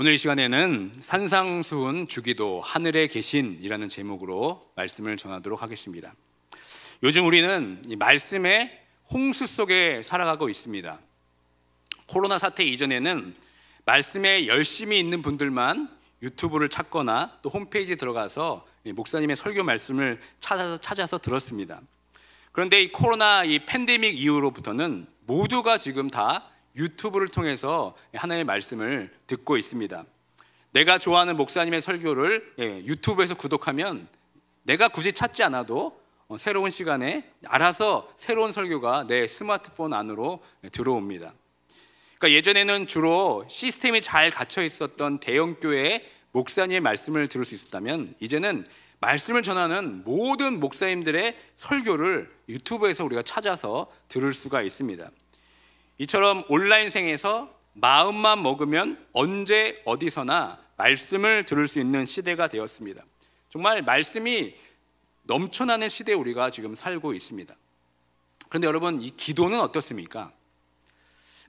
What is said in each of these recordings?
오늘 이 시간에는 산상수훈 주기도 하늘에 계신이라는 제목으로 말씀을 전하도록 하겠습니다. 요즘 우리는 이 말씀의 홍수 속에 살아가고 있습니다. 코로나 사태 이전에는 말씀에 열심히 있는 분들만 유튜브를 찾거나 또 홈페이지에 들어가서 목사님의 설교 말씀을 찾아서 들었습니다. 그런데 이 코로나 이 팬데믹 이후로부터는 모두가 지금 다 유튜브를 통해서 하나님의 말씀을 듣고 있습니다. 내가 좋아하는 목사님의 설교를 유튜브에서 구독하면 내가 굳이 찾지 않아도 새로운 시간에 알아서 새로운 설교가 내 스마트폰 안으로 들어옵니다. 그러니까 예전에는 주로 시스템이 잘 갇혀 있었던 대형교회의 목사님의 말씀을 들을 수 있었다면 이제는 말씀을 전하는 모든 목사님들의 설교를 유튜브에서 우리가 찾아서 들을 수가 있습니다. 이처럼 온라인생에서 마음만 먹으면 언제 어디서나 말씀을 들을 수 있는 시대가 되었습니다. 정말 말씀이 넘쳐나는 시대에 우리가 지금 살고 있습니다. 그런데 여러분, 이 기도는 어떻습니까?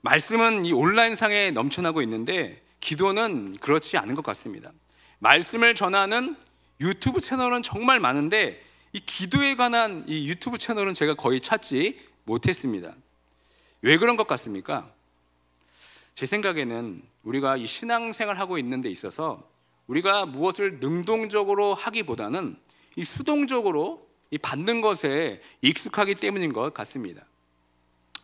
말씀은 이 온라인상에 넘쳐나고 있는데 기도는 그렇지 않은 것 같습니다. 말씀을 전하는 유튜브 채널은 정말 많은데 이 기도에 관한 이 유튜브 채널은 제가 거의 찾지 못했습니다. 왜 그런 것 같습니까? 제 생각에는 우리가 이 신앙생활을 하고 있는 데 있어서 우리가 무엇을 능동적으로 하기보다는 이 수동적으로 이 받는 것에 익숙하기 때문인 것 같습니다.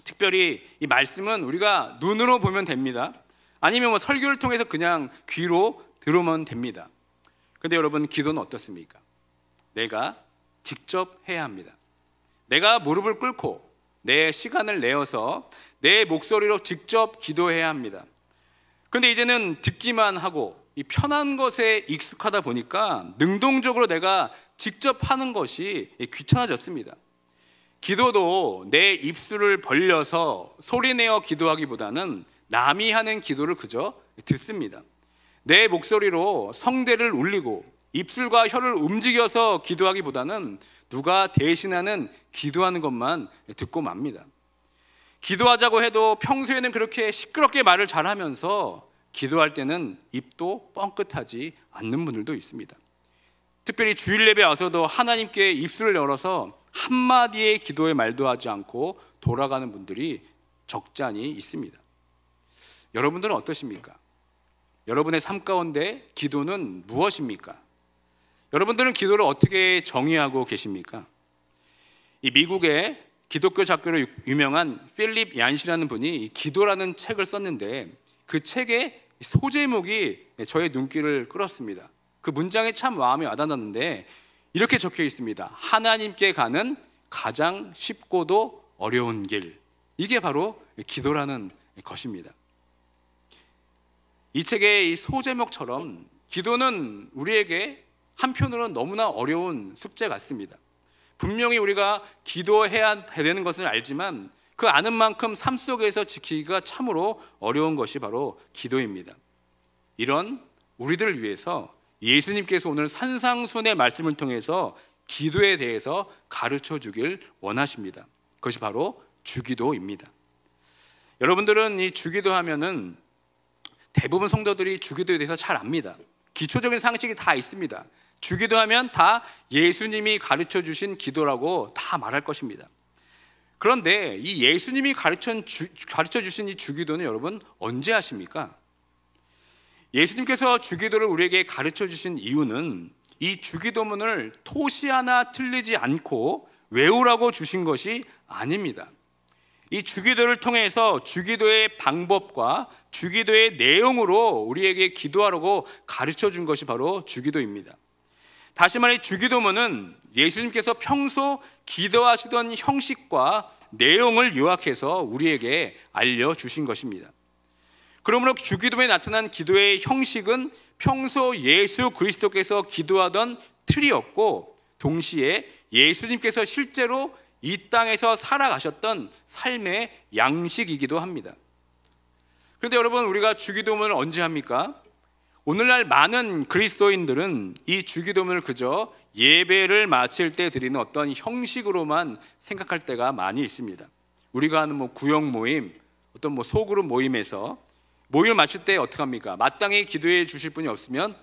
특별히 이 말씀은 우리가 눈으로 보면 됩니다. 아니면 설교를 통해서 그냥 귀로 들으면 됩니다. 그런데 여러분, 기도는 어떻습니까? 내가 직접 해야 합니다. 내가 무릎을 꿇고 내 시간을 내어서 내 목소리로 직접 기도해야 합니다. 그런데 이제는 듣기만 하고 이 편한 것에 익숙하다 보니까 능동적으로 내가 직접 하는 것이 귀찮아졌습니다. 기도도 내 입술을 벌려서 소리내어 기도하기보다는 남이 하는 기도를 그저 듣습니다. 내 목소리로 성대를 울리고 입술과 혀를 움직여서 기도하기보다는 누가 대신하는 기도하는 것만 듣고 맙니다. 기도하자고 해도 평소에는 그렇게 시끄럽게 말을 잘하면서 기도할 때는 입도 뻥끗하지 않는 분들도 있습니다. 특별히 주일 예배 와서도 하나님께 입술을 열어서 한마디의 기도의 말도 하지 않고 돌아가는 분들이 적잖이 있습니다. 여러분들은 어떠십니까? 여러분의 삶 가운데 기도는 무엇입니까? 여러분들은 기도를 어떻게 정의하고 계십니까? 이 미국의 기독교 작가로 유명한 필립 얀시라는 분이 이 기도라는 책을 썼는데 그 책의 소제목이 저의 눈길을 끌었습니다. 그 문장이 참 마음에 와닿았는데 이렇게 적혀 있습니다. 하나님께 가는 가장 쉽고도 어려운 길. 이게 바로 기도라는 것입니다. 이 책의 이 소제목처럼 기도는 우리에게 한편으로는 너무나 어려운 숙제 같습니다. 분명히 우리가 기도해야 되는 것을 알지만 그 아는 만큼 삶 속에서 지키기가 참으로 어려운 것이 바로 기도입니다. 이런 우리들을 위해서 예수님께서 오늘 산상수훈의 말씀을 통해서 기도에 대해서 가르쳐 주길 원하십니다. 그것이 바로 주기도입니다. 여러분들은 이 주기도 하면은 대부분 성도들이 주기도에 대해서 잘 압니다. 기초적인 상식이 다 있습니다. 주기도하면 다 예수님이 가르쳐 주신 기도라고 다 말할 것입니다. 그런데 이 예수님이 가르쳐 주신 이 주기도는 여러분 언제 하십니까? 예수님께서 주기도를 우리에게 가르쳐 주신 이유는 이 주기도문을 토시 하나 틀리지 않고 외우라고 주신 것이 아닙니다. 이 주기도를 통해서 주기도의 방법과 주기도의 내용으로 우리에게 기도하라고 가르쳐 준 것이 바로 주기도입니다. 다시 말해 주기도문은 예수님께서 평소 기도하시던 형식과 내용을 요약해서 우리에게 알려주신 것입니다. 그러므로 주기도에 나타난 기도의 형식은 평소 예수 그리스도께서 기도하던 틀이었고 동시에 예수님께서 실제로 이 땅에서 살아가셨던 삶의 양식이기도 합니다. 그런데 여러분, 우리가 주기도문을 언제 합니까? 오늘날 많은 그리스도인들은 이 주기도문을 그저 예배를 마칠 때 드리는 어떤 형식으로만 생각할 때가 많이 있습니다. 우리가 하는 구역 모임, 어떤 소그룹 모임에서 모임을 마칠 때 어떻게 합니까? 마땅히 기도해 주실 분이 없으면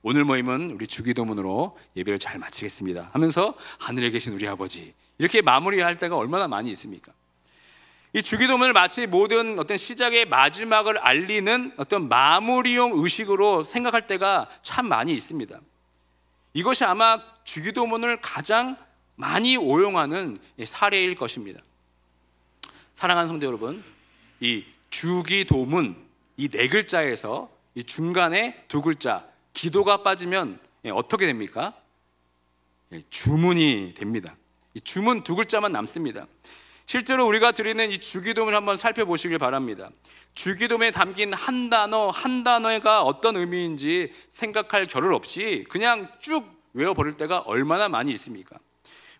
오늘 모임은 우리 주기도문으로 예배를 잘 마치겠습니다 하면서 하늘에 계신 우리 아버지 이렇게 마무리할 때가 얼마나 많이 있습니까? 이 주기도문을 마치 모든 어떤 시작의 마지막을 알리는 어떤 마무리용 의식으로 생각할 때가 참 많이 있습니다. 이것이 아마 주기도문을 가장 많이 오용하는 사례일 것입니다. 사랑하는 성도 여러분, 이 주기도문 이 네 글자에서 이 중간에 두 글자 기도가 빠지면 어떻게 됩니까? 주문이 됩니다. 이 주문 두 글자만 남습니다. 실제로 우리가 드리는 이 주기도문을 한번 살펴보시길 바랍니다. 주기도문에 담긴 한 단어 한 단어가 어떤 의미인지 생각할 겨를 없이 그냥 쭉 외워버릴 때가 얼마나 많이 있습니까?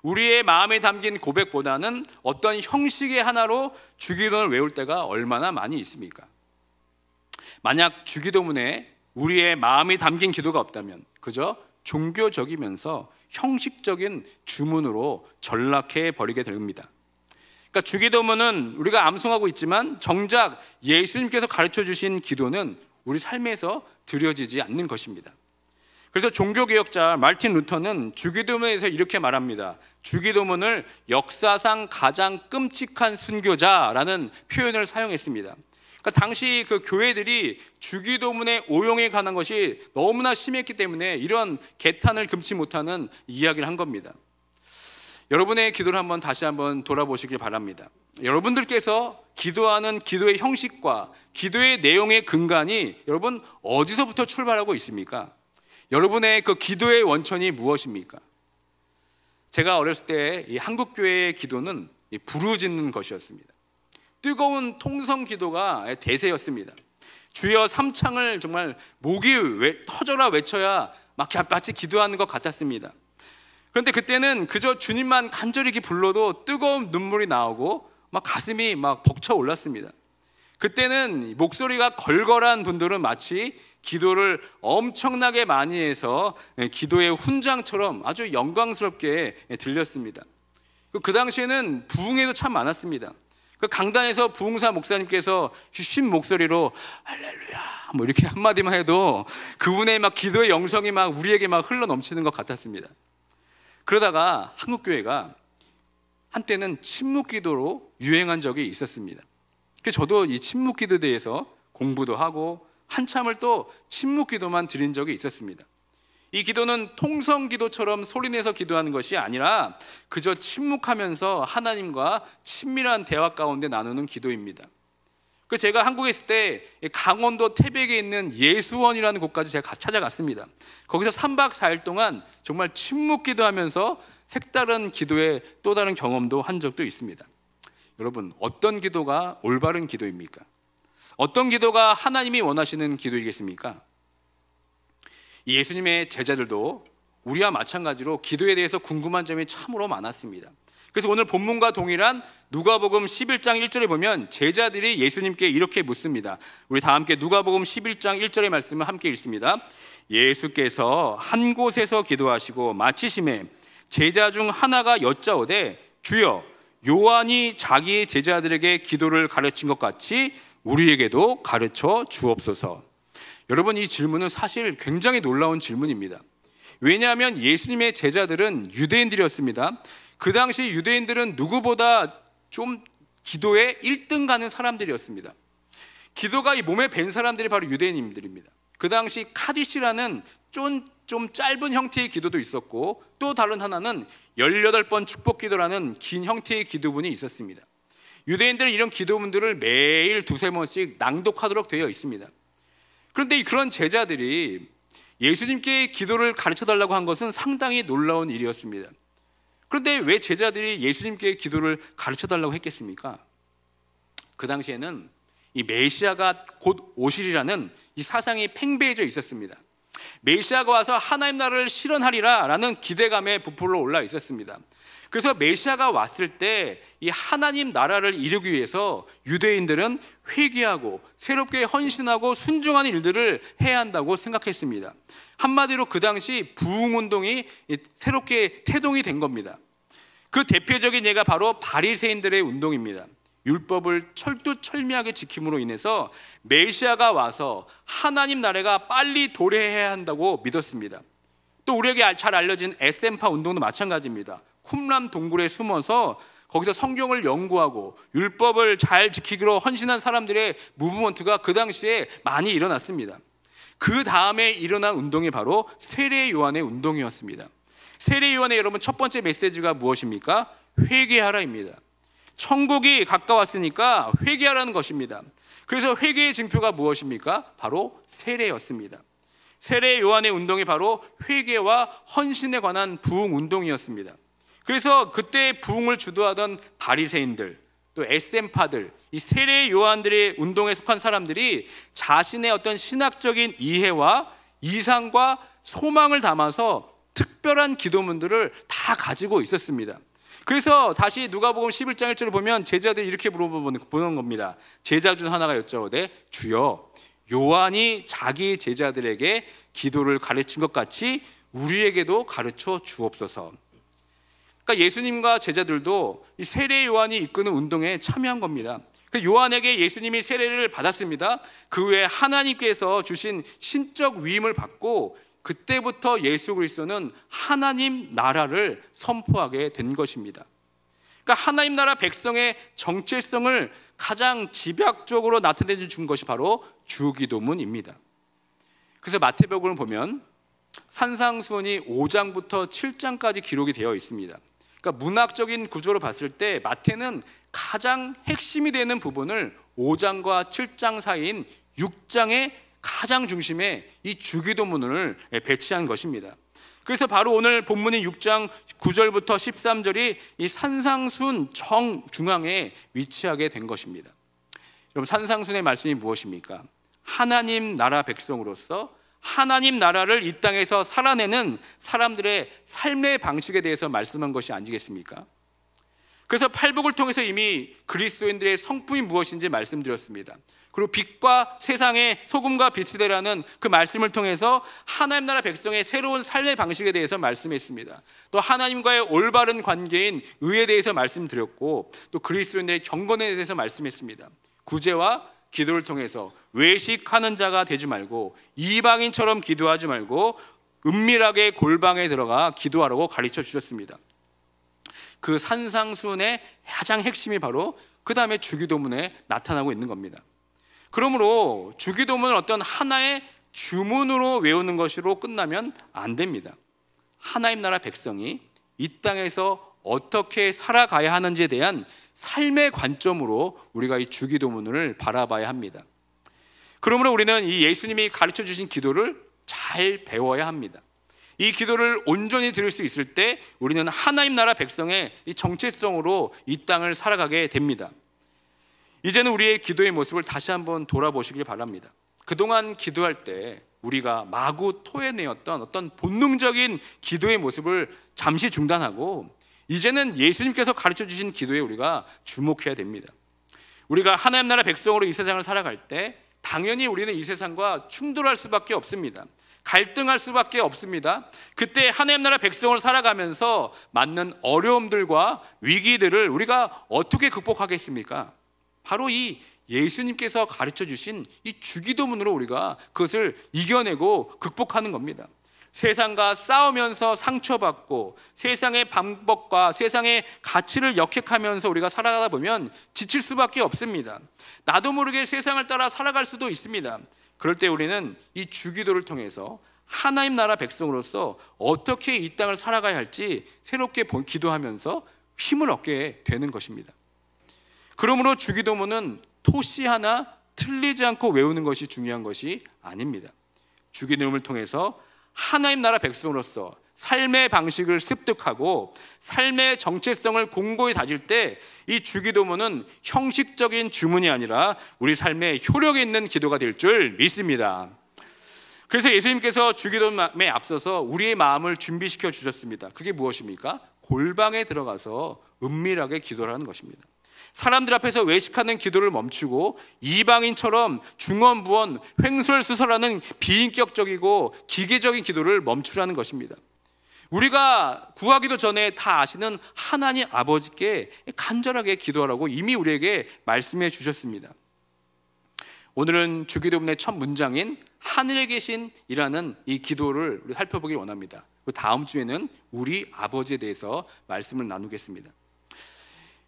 우리의 마음에 담긴 고백보다는 어떤 형식의 하나로 주기도문을 외울 때가 얼마나 많이 있습니까? 만약 주기도문에 우리의 마음이 담긴 기도가 없다면 그저 종교적이면서 형식적인 주문으로 전락해 버리게 됩니다. 그러니까 주기도문은 우리가 암송하고 있지만 정작 예수님께서 가르쳐 주신 기도는 우리 삶에서 드려지지 않는 것입니다. 그래서 종교개혁자 마르틴 루터는 주기도문에서 이렇게 말합니다. 주기도문을 역사상 가장 끔찍한 순교자라는 표현을 사용했습니다. 그러니까 당시 그 교회들이 주기도문의 오용에 관한 것이 너무나 심했기 때문에 이런 개탄을 금치 못하는 이야기를 한 겁니다. 여러분의 기도를 다시 한번 돌아보시길 바랍니다. 여러분들께서 기도하는 기도의 형식과 기도의 내용의 근간이 여러분 어디서부터 출발하고 있습니까? 여러분의 그 기도의 원천이 무엇입니까? 제가 어렸을 때 이 한국교회의 기도는 부르짖는 것이었습니다. 뜨거운 통성 기도가 대세였습니다. 주여 삼창을 정말 목이 터져라 외쳐야 마치 기도하는 것 같았습니다. 그런데 그때는 그저 주님만 간절히 불러도 뜨거운 눈물이 나오고 가슴이 벅차 올랐습니다. 그때는 목소리가 걸걸한 분들은 마치 기도를 엄청나게 많이 해서 기도의 훈장처럼 아주 영광스럽게 들렸습니다. 그 당시에는 부흥회도 참 많았습니다. 그 강단에서 부흥사 목사님께서 쉰 목소리로 할렐루야 이렇게 한마디만 해도 그분의 기도의 영성이 우리에게 흘러 넘치는 것 같았습니다. 그러다가 한국교회가 한때는 침묵기도로 유행한 적이 있었습니다. 그래서 저도 이 침묵기도에 대해서 공부도 하고 한참을 또 침묵기도만 드린 적이 있었습니다. 이 기도는 통성기도처럼 소리내서 기도하는 것이 아니라 그저 침묵하면서 하나님과 친밀한 대화 가운데 나누는 기도입니다. 그 제가 한국에 있을 때 강원도 태백에 있는 예수원이라는 곳까지 제가 찾아갔습니다. 거기서 3박 4일 동안 정말 침묵 기도하면서 색다른 기도의 또 다른 경험도 한 적도 있습니다. 여러분, 어떤 기도가 올바른 기도입니까? 어떤 기도가 하나님이 원하시는 기도이겠습니까? 예수님의 제자들도 우리와 마찬가지로 기도에 대해서 궁금한 점이 참으로 많았습니다. 그래서 오늘 본문과 동일한 누가복음 11장 1절에 보면 제자들이 예수님께 이렇게 묻습니다. 우리 다 함께 누가복음 11장 1절의 말씀을 함께 읽습니다. 예수께서 한 곳에서 기도하시고 마치심에 제자 중 하나가 여짜오되 주여 요한이 자기의 제자들에게 기도를 가르친 것 같이 우리에게도 가르쳐 주옵소서. 여러분, 이 질문은 사실 굉장히 놀라운 질문입니다. 왜냐하면 예수님의 제자들은 유대인들이었습니다. 그 당시 유대인들은 누구보다 좀 기도에 1등 가는 사람들이었습니다. 기도가 이 몸에 밴 사람들이 바로 유대인들입니다. 그 당시 카디시라는 좀 짧은 형태의 기도도 있었고 또 다른 하나는 18번 축복 기도라는 긴 형태의 기도문이 있었습니다. 유대인들은 이런 기도문들을 매일 두세 번씩 낭독하도록 되어 있습니다. 그런데 그런 제자들이 예수님께 기도를 가르쳐달라고 한 것은 상당히 놀라운 일이었습니다. 그런데 왜 제자들이 예수님께 기도를 가르쳐달라고 했겠습니까? 그 당시에는 이 메시아가 곧 오시리라는 이 사상이 팽배해져 있었습니다. 메시아가 와서 하나님 나라를 실현하리라 라는 기대감에 부풀어 올라 있었습니다. 그래서 메시아가 왔을 때 이 하나님 나라를 이루기 위해서 유대인들은 회개하고 새롭게 헌신하고 순종하는 일들을 해야 한다고 생각했습니다. 한마디로 그 당시 부흥운동이 새롭게 태동이 된 겁니다. 그 대표적인 예가 바로 바리새인들의 운동입니다. 율법을 철두철미하게 지킴으로 인해서 메시아가 와서 하나님 나라가 빨리 도래해야 한다고 믿었습니다. 또 우리에게 잘 알려진 에센파 운동도 마찬가지입니다. 쿰람 동굴에 숨어서 거기서 성경을 연구하고 율법을 잘 지키기로 헌신한 사람들의 무브먼트가 그 당시에 많이 일어났습니다. 그 다음에 일어난 운동이 바로 세례 요한의 운동이었습니다. 세례 요한의 여러분 첫 번째 메시지가 무엇입니까? 회개하라입니다. 천국이 가까웠으니까 회개하라는 것입니다. 그래서 회개의 징표가 무엇입니까? 바로 세례였습니다. 세례 요한의 운동이 바로 회개와 헌신에 관한 부흥 운동이었습니다. 그래서 그때 부흥을 주도하던 바리새인들, 또 에센파들, 이 세례 요한들의 운동에 속한 사람들이 자신의 어떤 신학적인 이해와 이상과 소망을 담아서 특별한 기도문들을 다 가지고 있었습니다. 그래서 다시 누가복음 11장 1절을 보면 제자들이 이렇게 물어보는 겁니다. 제자 중 하나가 여쭤오되 주여 요한이 자기 제자들에게 기도를 가르친 것 같이 우리에게도 가르쳐 주옵소서. 그러니까 예수님과 제자들도 이 세례 요한이 이끄는 운동에 참여한 겁니다. 그 요한에게 예수님이 세례를 받았습니다. 그 후에 하나님께서 주신 신적 위임을 받고 그때부터 예수 그리스도는 하나님 나라를 선포하게 된 것입니다. 그러니까 하나님 나라 백성의 정체성을 가장 집약적으로 나타내 준 것이 바로 주기도문입니다. 그래서 마태복음을 보면 산상수훈이 5장부터 7장까지 기록이 되어 있습니다. 그러니까 문학적인 구조로 봤을 때 마태는 가장 핵심이 되는 부분을 5장과 7장 사이인 6장의 가장 중심에 이 주기도문을 배치한 것입니다. 그래서 바로 오늘 본문인 6장 9절부터 13절이 이 산상순 정중앙에 위치하게 된 것입니다. 여러분 산상순의 말씀이 무엇입니까? 하나님 나라 백성으로서 하나님 나라를 이 땅에서 살아내는 사람들의 삶의 방식에 대해서 말씀한 것이 아니겠습니까? 그래서 팔복을 통해서 이미 그리스도인들의 성품이 무엇인지 말씀드렸습니다. 그리고 빛과 세상의 소금과 빛이 되라는 그 말씀을 통해서 하나님 나라 백성의 새로운 삶의 방식에 대해서 말씀했습니다. 또 하나님과의 올바른 관계인 의에 대해서 말씀드렸고 또 그리스도인들의 경건에 대해서 말씀했습니다. 구제와 기도를 통해서 외식하는 자가 되지 말고 이방인처럼 기도하지 말고 은밀하게 골방에 들어가 기도하라고 가르쳐 주셨습니다. 그 산상수훈의 가장 핵심이 바로 그 다음에 주기도문에 나타나고 있는 겁니다. 그러므로 주기도문을 어떤 하나의 주문으로 외우는 것으로 끝나면 안 됩니다. 하나님 나라 백성이 이 땅에서 어떻게 살아가야 하는지에 대한 삶의 관점으로 우리가 이 주기도문을 바라봐야 합니다. 그러므로 우리는 이 예수님이 가르쳐 주신 기도를 잘 배워야 합니다. 이 기도를 온전히 들을 수 있을 때 우리는 하나님 나라 백성의 이 정체성으로 이 땅을 살아가게 됩니다. 이제는 우리의 기도의 모습을 다시 한번 돌아보시길 바랍니다. 그동안 기도할 때 우리가 마구 토해내었던 어떤 본능적인 기도의 모습을 잠시 중단하고 이제는 예수님께서 가르쳐 주신 기도에 우리가 주목해야 됩니다. 우리가 하나님 나라 백성으로 이 세상을 살아갈 때 당연히 우리는 이 세상과 충돌할 수밖에 없습니다. 갈등할 수밖에 없습니다. 그때 하나님 나라 백성을 살아가면서 맞는 어려움들과 위기들을 우리가 어떻게 극복하겠습니까? 바로 이 예수님께서 가르쳐 주신 이 주기도문으로 우리가 그것을 이겨내고 극복하는 겁니다. 세상과 싸우면서 상처받고 세상의 방법과 세상의 가치를 역행하면서 우리가 살아가다 보면 지칠 수밖에 없습니다. 나도 모르게 세상을 따라 살아갈 수도 있습니다. 그럴 때 우리는 이 주기도를 통해서 하나님 나라 백성으로서 어떻게 이 땅을 살아가야 할지 새롭게 기도하면서 힘을 얻게 되는 것입니다. 그러므로 주기도문은 토시 하나 틀리지 않고 외우는 것이 중요한 것이 아닙니다. 주기도문을 통해서 하나님 나라 백성으로서 삶의 방식을 습득하고 삶의 정체성을 공고히 다질 때 이 주기도문은 형식적인 주문이 아니라 우리 삶에 효력이 있는 기도가 될 줄 믿습니다. 그래서 예수님께서 주기도문에 앞서서 우리의 마음을 준비시켜 주셨습니다. 그게 무엇입니까? 골방에 들어가서 은밀하게 기도를 하는 것입니다. 사람들 앞에서 외식하는 기도를 멈추고 이방인처럼 중언부언 횡설수설하는 비인격적이고 기계적인 기도를 멈추라는 것입니다. 우리가 구하기도 전에 다 아시는 하나님 아버지께 간절하게 기도하라고 이미 우리에게 말씀해 주셨습니다. 오늘은 주기도문의 첫 문장인 하늘에 계신이라는 이 기도를 우리 살펴보길 원합니다. 다음 주에는 우리 아버지에 대해서 말씀을 나누겠습니다.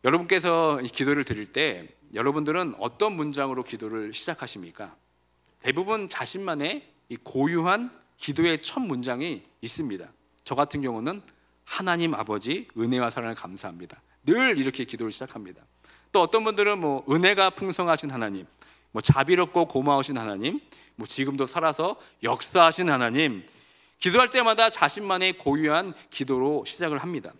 여러분께서 이 기도를 드릴 때 여러분들은 어떤 문장으로 기도를 시작하십니까? 대부분 자신만의 이 고유한 기도의 첫 문장이 있습니다. 저 같은 경우는 하나님 아버지 은혜와 사랑을 감사합니다. 늘 이렇게 기도를 시작합니다. 또 어떤 분들은 은혜가 풍성하신 하나님, 자비롭고 고마우신 하나님, 지금도 살아서 역사하신 하나님, 기도할 때마다 자신만의 고유한 기도로 시작을 합니다.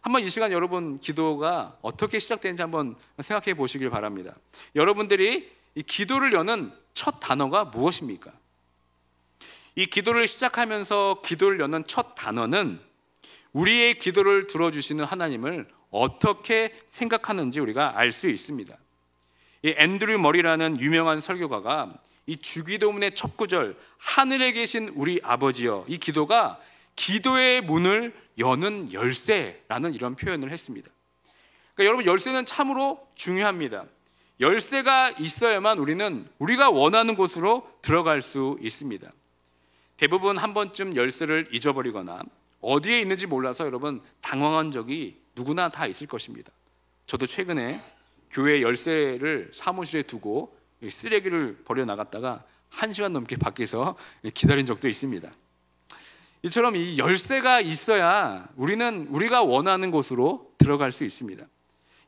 한번 이 시간 여러분 기도가 어떻게 시작되는지 한번 생각해 보시길 바랍니다. 여러분들이 이 기도를 여는 첫 단어가 무엇입니까? 이 기도를 시작하면서 기도를 여는 첫 단어는 우리의 기도를 들어주시는 하나님을 어떻게 생각하는지 우리가 알 수 있습니다. 이 앤드류 머리라는 유명한 설교가가 이 주기도문의 첫 구절 하늘에 계신 우리 아버지여, 이 기도가 기도의 문을 여는 열쇠라는 이런 표현을 했습니다. 그러니까 여러분, 열쇠는 참으로 중요합니다. 열쇠가 있어야만 우리는 우리가 원하는 곳으로 들어갈 수 있습니다. 대부분 한 번쯤 열쇠를 잊어버리거나 어디에 있는지 몰라서 여러분 당황한 적이 누구나 다 있을 것입니다. 저도 최근에 교회 열쇠를 사무실에 두고 쓰레기를 버려 나갔다가 1시간 넘게 밖에서 기다린 적도 있습니다. 이처럼 이 열쇠가 있어야 우리는 우리가 원하는 곳으로 들어갈 수 있습니다.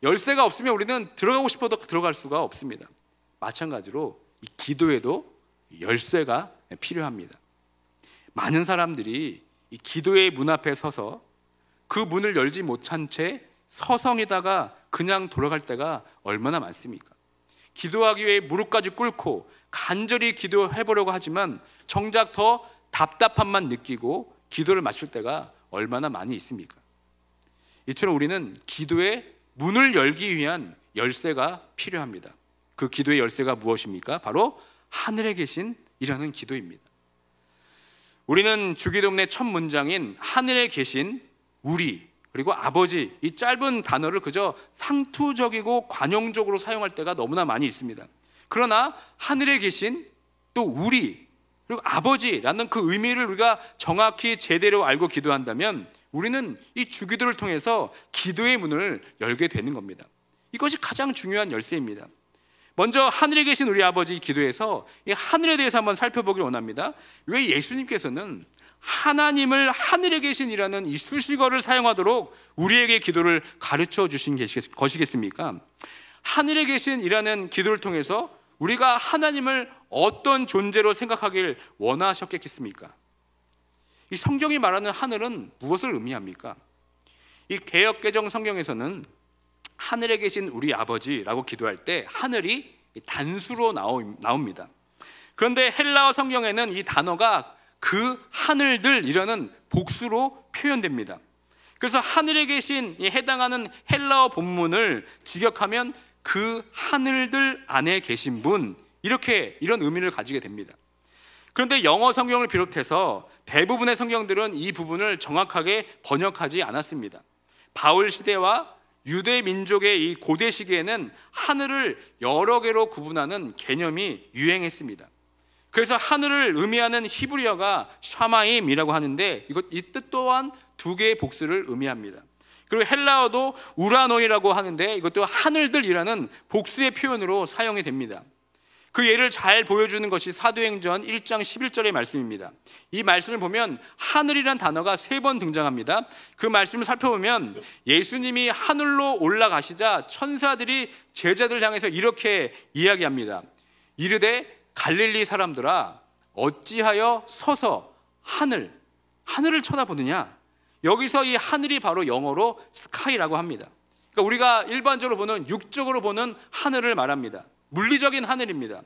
열쇠가 없으면 우리는 들어가고 싶어도 들어갈 수가 없습니다. 마찬가지로 이 기도에도 열쇠가 필요합니다. 많은 사람들이 이 기도의 문 앞에 서서 그 문을 열지 못한 채 서성이다가 그냥 돌아갈 때가 얼마나 많습니까? 기도하기 위해 무릎까지 꿇고 간절히 기도해보려고 하지만 정작 더 답답함만 느끼고 기도를 마칠 때가 얼마나 많이 있습니까? 이처럼 우리는 기도의 문을 열기 위한 열쇠가 필요합니다. 그 기도의 열쇠가 무엇입니까? 바로 하늘에 계신 이라는 기도입니다. 우리는 주기도문의 첫 문장인 하늘에 계신 우리 그리고 아버지, 이 짧은 단어를 그저 상투적이고 관용적으로 사용할 때가 너무나 많이 있습니다. 그러나 하늘에 계신 또 우리 그리고 아버지라는 그 의미를 우리가 정확히 제대로 알고 기도한다면 우리는 이 주기도를 통해서 기도의 문을 열게 되는 겁니다. 이것이 가장 중요한 열쇠입니다. 먼저 하늘에 계신 우리 아버지 기도에서 이 하늘에 대해서 한번 살펴보길 원합니다. 왜 예수님께서는 하나님을 하늘에 계신이라는 이 수식어를 사용하도록 우리에게 기도를 가르쳐 주신 것이겠습니까? 하늘에 계신이라는 기도를 통해서 우리가 하나님을 어떤 존재로 생각하길 원하셨겠습니까? 이 성경이 말하는 하늘은 무엇을 의미합니까? 이 개역개정 성경에서는 하늘에 계신 우리 아버지라고 기도할 때 하늘이 단수로 나옵니다. 그런데 헬라어 성경에는 이 단어가 그 하늘들이라는 복수로 표현됩니다. 그래서 하늘에 계신 이 해당하는 헬라어 본문을 직역하면 그 하늘들 안에 계신 분, 이런 의미를 가지게 됩니다. 그런데 영어 성경을 비롯해서 대부분의 성경들은 이 부분을 정확하게 번역하지 않았습니다. 바울 시대와 유대 민족의 이 고대 시기에는 하늘을 여러 개로 구분하는 개념이 유행했습니다. 그래서 하늘을 의미하는 히브리어가 샤마임이라고 하는데 이 뜻 또한 두 개의 복수를 의미합니다. 그리고 헬라어도 우라노이라고 하는데 이것도 하늘들이라는 복수의 표현으로 사용이 됩니다. 그 예를 잘 보여주는 것이 사도행전 1장 11절의 말씀입니다. 이 말씀을 보면 하늘이란 단어가 3번 등장합니다. 그 말씀을 살펴보면 예수님이 하늘로 올라가시자 천사들이 제자들 향해서 이렇게 이야기합니다. 이르되 갈릴리 사람들아 어찌하여 서서 하늘을 쳐다보느냐. 여기서 이 하늘이 바로 영어로 스카이라고 합니다. 그러니까 우리가 일반적으로 보는 육적으로 보는 하늘을 말합니다. 물리적인 하늘입니다.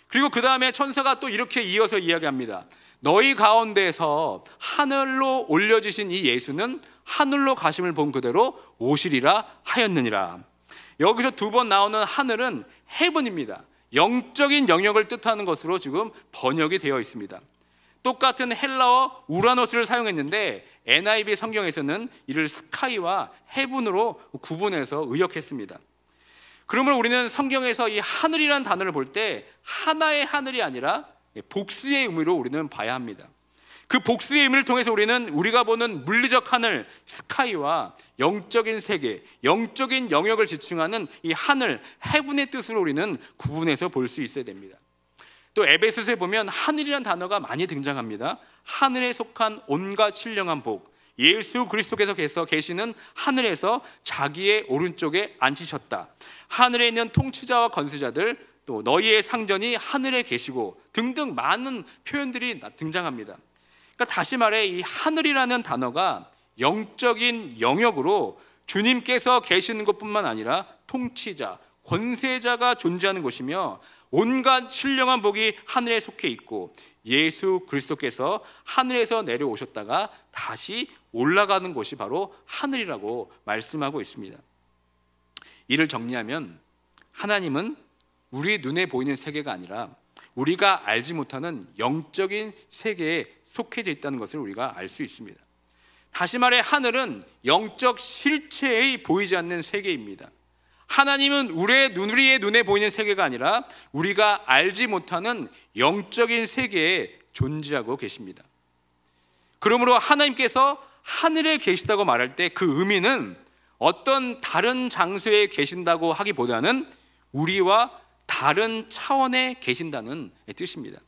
그리고 그 다음에 천사가 또 이렇게 이어서 이야기합니다. 너희 가운데서 하늘로 올려지신 이 예수는 하늘로 가심을 본 그대로 오시리라 하였느니라. 여기서 2번 나오는 하늘은 헤븐입니다. 영적인 영역을 뜻하는 것으로 지금 번역이 되어 있습니다. 똑같은 헬라어 우라노스를 사용했는데 NIV 성경에서는 이를 스카이와 헤븐으로 구분해서 의역했습니다. 그러므로 우리는 성경에서 이 하늘이라는 단어를 볼 때 하나의 하늘이 아니라 복수의 의미로 우리는 봐야 합니다. 그 복수의 의미를 통해서 우리는 우리가 보는 물리적 하늘, 스카이와 영적인 세계, 영적인 영역을 지칭하는 이 하늘, 헤븐의 뜻을 우리는 구분해서 볼 수 있어야 됩니다. 또 에베소서에 보면 하늘이라는 단어가 많이 등장합니다. 하늘에 속한 온갖 신령한 복, 예수 그리스도께서 계시는 하늘에서 자기의 오른쪽에 앉히셨다. 하늘에 있는 통치자와 건세자들, 또 너희의 상전이 하늘에 계시고 등등 많은 표현들이 등장합니다. 그러니까 다시 말해 이 하늘이라는 단어가 영적인 영역으로 주님께서 계시는 것뿐만 아니라 통치자, 권세자가 존재하는 곳이며 온갖 신령한 복이 하늘에 속해 있고 예수 그리스도께서 하늘에서 내려오셨다가 다시 올라가는 곳이 바로 하늘이라고 말씀하고 있습니다. 이를 정리하면 하나님은 우리 눈에 보이는 세계가 아니라 우리가 알지 못하는 영적인 세계에 속해져 있다는 것을 우리가 알 수 있습니다. 다시 말해 하늘은 영적 실체의 보이지 않는 세계입니다. 하나님은 우리의 눈에 보이는 세계가 아니라 우리가 알지 못하는 영적인 세계에 존재하고 계십니다. 그러므로 하나님께서 하늘에 계시다고 말할 때 그 의미는 어떤 다른 장소에 계신다고 하기보다는 우리와 다른 차원에 계신다는 뜻입니다.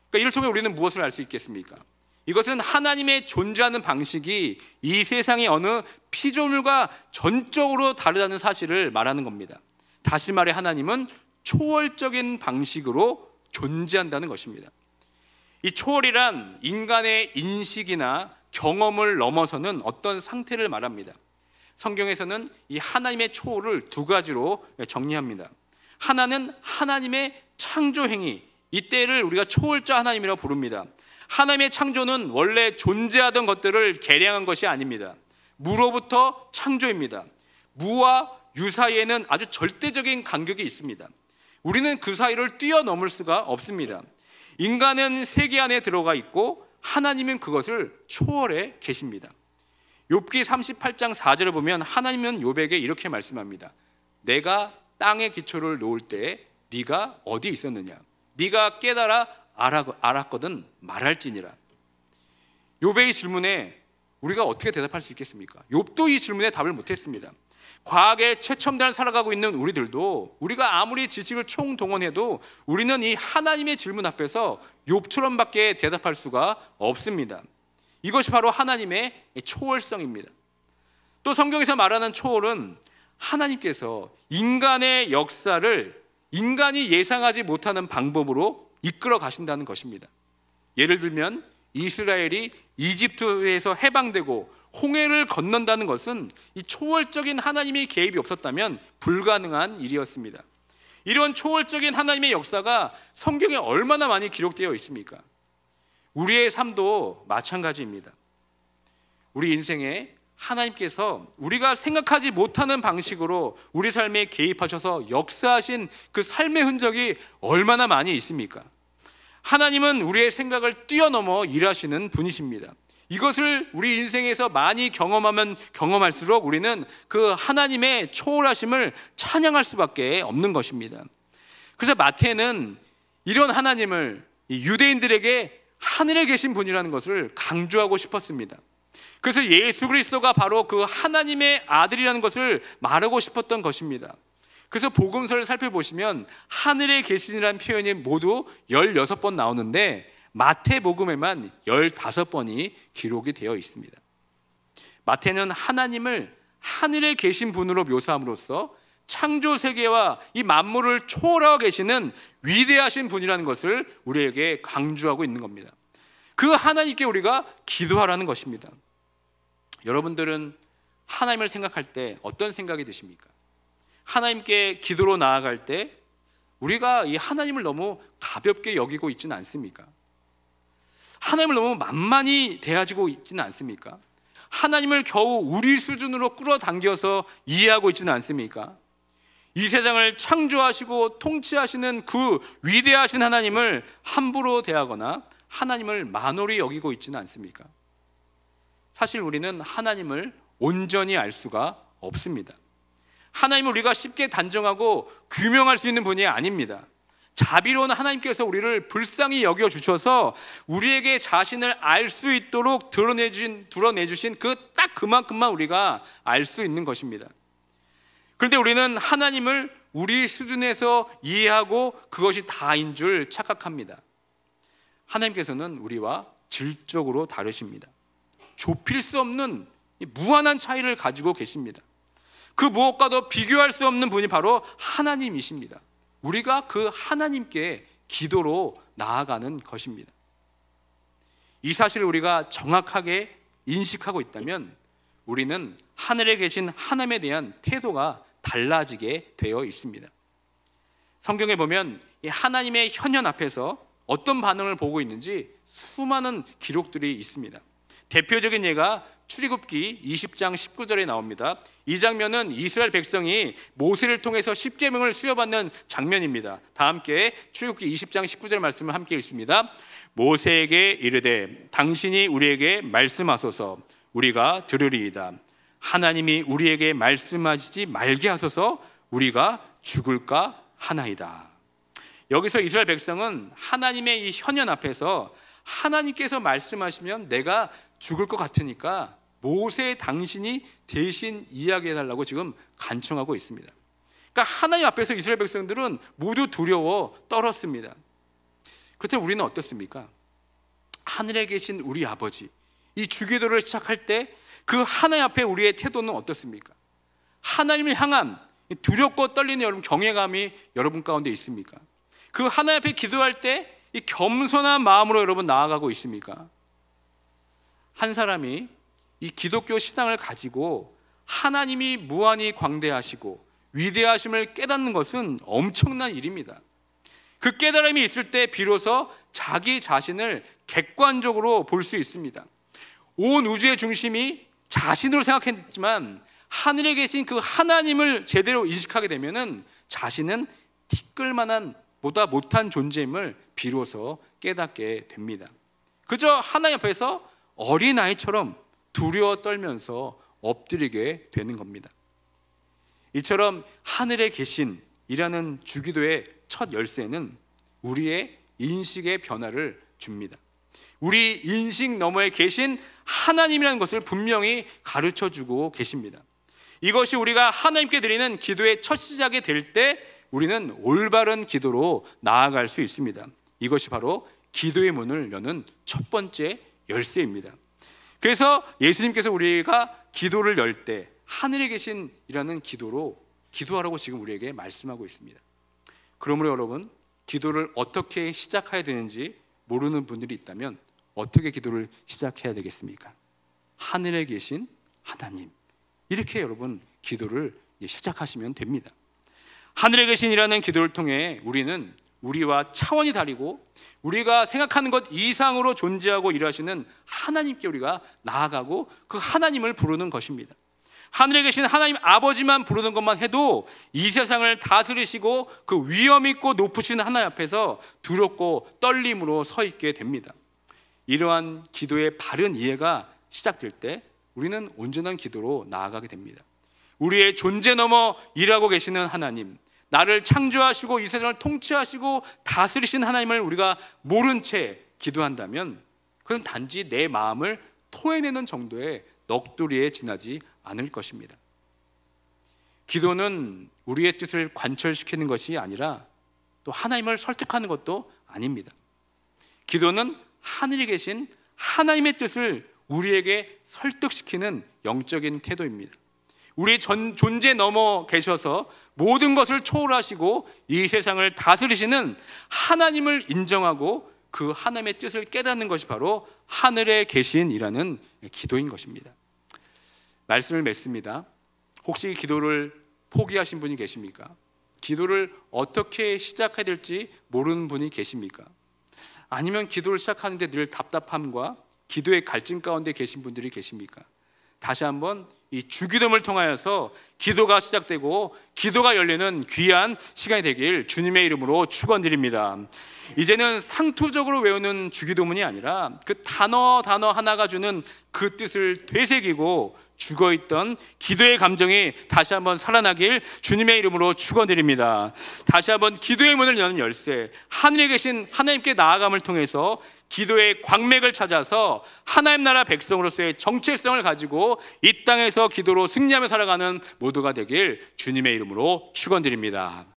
그러니까 이를 통해 우리는 무엇을 알 수 있겠습니까? 이것은 하나님의 존재하는 방식이 이 세상의 어느 피조물과 전적으로 다르다는 사실을 말하는 겁니다. 다시 말해 하나님은 초월적인 방식으로 존재한다는 것입니다. 이 초월이란 인간의 인식이나 경험을 넘어서는 어떤 상태를 말합니다. 성경에서는 이 하나님의 초월을 두 가지로 정리합니다. 하나는 하나님의 창조 행위, 이때를 우리가 초월자 하나님이라고 부릅니다. 하나님의 창조는 원래 존재하던 것들을 개량한 것이 아닙니다. 무로부터 창조입니다. 무와 유 사이에는 아주 절대적인 간격이 있습니다. 우리는 그 사이를 뛰어넘을 수가 없습니다. 인간은 세계 안에 들어가 있고 하나님은 그것을 초월해 계십니다. 욥기 38장 4절을 보면 하나님은 욥에게 이렇게 말씀합니다. 내가 땅의 기초를 놓을 때에 네가 어디 있었느냐? 네가 깨달아 알았거든 말할지니라. 욥의 질문에 우리가 어떻게 대답할 수 있겠습니까? 욥도 이 질문에 답을 못했습니다. 과학의 최첨단을 살아가고 있는 우리들도 우리가 아무리 지식을 총동원해도 우리는 이 하나님의 질문 앞에서 욥처럼밖에 대답할 수가 없습니다. 이것이 바로 하나님의 초월성입니다. 또 성경에서 말하는 초월은 하나님께서 인간의 역사를 인간이 예상하지 못하는 방법으로 이끌어 가신다는 것입니다. 예를 들면 이스라엘이 이집트에서 해방되고 홍해를 건넌다는 것은 이 초월적인 하나님의 개입이 없었다면 불가능한 일이었습니다. 이런 초월적인 하나님의 역사가 성경에 얼마나 많이 기록되어 있습니까? 우리의 삶도 마찬가지입니다. 우리 인생에 하나님께서 우리가 생각하지 못하는 방식으로 우리 삶에 개입하셔서 역사하신 그 삶의 흔적이 얼마나 많이 있습니까? 하나님은 우리의 생각을 뛰어넘어 일하시는 분이십니다. 이것을 우리 인생에서 많이 경험하면 경험할수록 우리는 그 하나님의 초월하심을 찬양할 수밖에 없는 것입니다. 그래서 마태는 이런 하나님을 유대인들에게 하늘에 계신 분이라는 것을 강조하고 싶었습니다. 그래서 예수 그리스도가 바로 그 하나님의 아들이라는 것을 말하고 싶었던 것입니다. 그래서 복음서를 살펴보시면 하늘에 계시니라는 표현이 모두 16번 나오는데 마태복음에만 15번이 기록이 되어 있습니다. 마태는 하나님을 하늘에 계신 분으로 묘사함으로써 창조 세계와 이 만물을 초월하고 계시는 위대하신 분이라는 것을 우리에게 강조하고 있는 겁니다. 그 하나님께 우리가 기도하라는 것입니다. 여러분들은 하나님을 생각할 때 어떤 생각이 드십니까? 하나님께 기도로 나아갈 때 우리가 이 하나님을 너무 가볍게 여기고 있지는 않습니까? 하나님을 너무 만만히 대하고 있지는 않습니까? 하나님을 겨우 우리 수준으로 끌어당겨서 이해하고 있지는 않습니까? 이 세상을 창조하시고 통치하시는 그 위대하신 하나님을 함부로 대하거나 하나님을 만홀히 여기고 있지는 않습니까? 사실 우리는 하나님을 온전히 알 수가 없습니다. 하나님을 우리가 쉽게 단정하고 규명할 수 있는 분이 아닙니다. 자비로운 하나님께서 우리를 불쌍히 여겨주셔서 우리에게 자신을 알 수 있도록 드러내주신 그 딱 그만큼만 우리가 알 수 있는 것입니다. 그런데 우리는 하나님을 우리 수준에서 이해하고 그것이 다인 줄 착각합니다. 하나님께서는 우리와 질적으로 다르십니다. 좁힐 수 없는 무한한 차이를 가지고 계십니다. 그 무엇과도 비교할 수 없는 분이 바로 하나님이십니다. 우리가 그 하나님께 기도로 나아가는 것입니다. 이 사실을 우리가 정확하게 인식하고 있다면 우리는 하늘에 계신 하나님에 대한 태도가 달라지게 되어 있습니다. 성경에 보면 이 하나님의 현현 앞에서 어떤 반응을 보고 있는지 수많은 기록들이 있습니다. 대표적인 예가 출애굽기 20장 19절에 나옵니다. 이 장면은 이스라엘 백성이 모세를 통해서 십계명을 수여받는 장면입니다. 다 함께 출애굽기 20장 19절 말씀을 함께 읽습니다. 모세에게 이르되 당신이 우리에게 말씀하소서 우리가 들으리이다. 하나님이 우리에게 말씀하시지 말게 하소서 우리가 죽을까 하나이다. 여기서 이스라엘 백성은 하나님의 이 현현 앞에서 하나님께서 말씀하시면 내가 죽을 것 같으니까 모세 당신이 대신 이야기해달라고 지금 간청하고 있습니다. 그러니까 하나님 앞에서 이스라엘 백성들은 모두 두려워 떨었습니다. 그렇다면 우리는 어떻습니까? 하늘에 계신 우리 아버지, 이 주기도를 시작할 때 그 하나님 앞에 우리의 태도는 어떻습니까? 하나님을 향한 두렵고 떨리는 여러분 경외감이 여러분 가운데 있습니까? 그 하나님 앞에 기도할 때 이 겸손한 마음으로 여러분 나아가고 있습니까? 한 사람이 이 기독교 신앙을 가지고 하나님이 무한히 광대하시고 위대하심을 깨닫는 것은 엄청난 일입니다. 그 깨달음이 있을 때 비로소 자기 자신을 객관적으로 볼 수 있습니다. 온 우주의 중심이 자신으로 생각했지만 하늘에 계신 그 하나님을 제대로 인식하게 되면은 자신은 티끌만한 보다 못한 존재임을 비로소 깨닫게 됩니다. 그저 하나님 앞에서 어린아이처럼 두려워 떨면서 엎드리게 되는 겁니다. 이처럼 하늘에 계신이라는 주기도의 첫 열쇠는 우리의 인식의 변화를 줍니다. 우리 인식 너머에 계신 하나님이라는 것을 분명히 가르쳐주고 계십니다. 이것이 우리가 하나님께 드리는 기도의 첫 시작이 될 때 우리는 올바른 기도로 나아갈 수 있습니다. 이것이 바로 기도의 문을 여는 첫 번째 열쇠입니다. 그래서 예수님께서 우리가 기도를 열 때 하늘에 계신이라는 기도로 기도하라고 지금 우리에게 말씀하고 있습니다. 그러므로 여러분, 기도를 어떻게 시작해야 되는지 모르는 분들이 있다면 어떻게 기도를 시작해야 되겠습니까? 하늘에 계신 하나님, 이렇게 여러분 기도를 시작하시면 됩니다. 하늘에 계신이라는 기도를 통해 우리는 우리와 차원이 다르고 우리가 생각하는 것 이상으로 존재하고 일하시는 하나님께 우리가 나아가고 그 하나님을 부르는 것입니다. 하늘에 계신 하나님 아버지만 부르는 것만 해도 이 세상을 다스리시고 그 위엄 있고 높으신 하나님 앞에서 두렵고 떨림으로 서 있게 됩니다. 이러한 기도의 바른 이해가 시작될 때 우리는 온전한 기도로 나아가게 됩니다. 우리의 존재 넘어 일하고 계시는 하나님, 나를 창조하시고 이 세상을 통치하시고 다스리신 하나님을 우리가 모른 채 기도한다면 그건 단지 내 마음을 토해내는 정도의 넋두리에 지나지 않을 것입니다. 기도는 우리의 뜻을 관철시키는 것이 아니라 또 하나님을 설득하는 것도 아닙니다. 기도는 하늘에 계신 하나님의 뜻을 우리에게 설득시키는 영적인 태도입니다. 우리의 존재 넘어 계셔서 모든 것을 초월하시고 이 세상을 다스리시는 하나님을 인정하고 그 하나님의 뜻을 깨닫는 것이 바로 하늘에 계신이라는 기도인 것입니다. 말씀을 맺습니다. 혹시 기도를 포기하신 분이 계십니까? 기도를 어떻게 시작해야 될지 모르는 분이 계십니까? 아니면 기도를 시작하는데 늘 답답함과 기도의 갈증 가운데 계신 분들이 계십니까? 다시 한번 이 주기도문을 통하여서 기도가 시작되고 기도가 열리는 귀한 시간이 되길 주님의 이름으로 축원드립니다. 이제는 상투적으로 외우는 주기도문이 아니라 그 단어 하나가 주는 그 뜻을 되새기고 죽어있던 기도의 감정이 다시 한번 살아나길 주님의 이름으로 축원드립니다. 다시 한번 기도의 문을 여는 열쇠, 하늘에 계신 하나님께 나아감을 통해서 기도의 광맥을 찾아서 하나님 나라 백성으로서의 정체성을 가지고 이 땅에서 기도로 승리하며 살아가는 모두가 되길 주님의 이름으로 축원드립니다.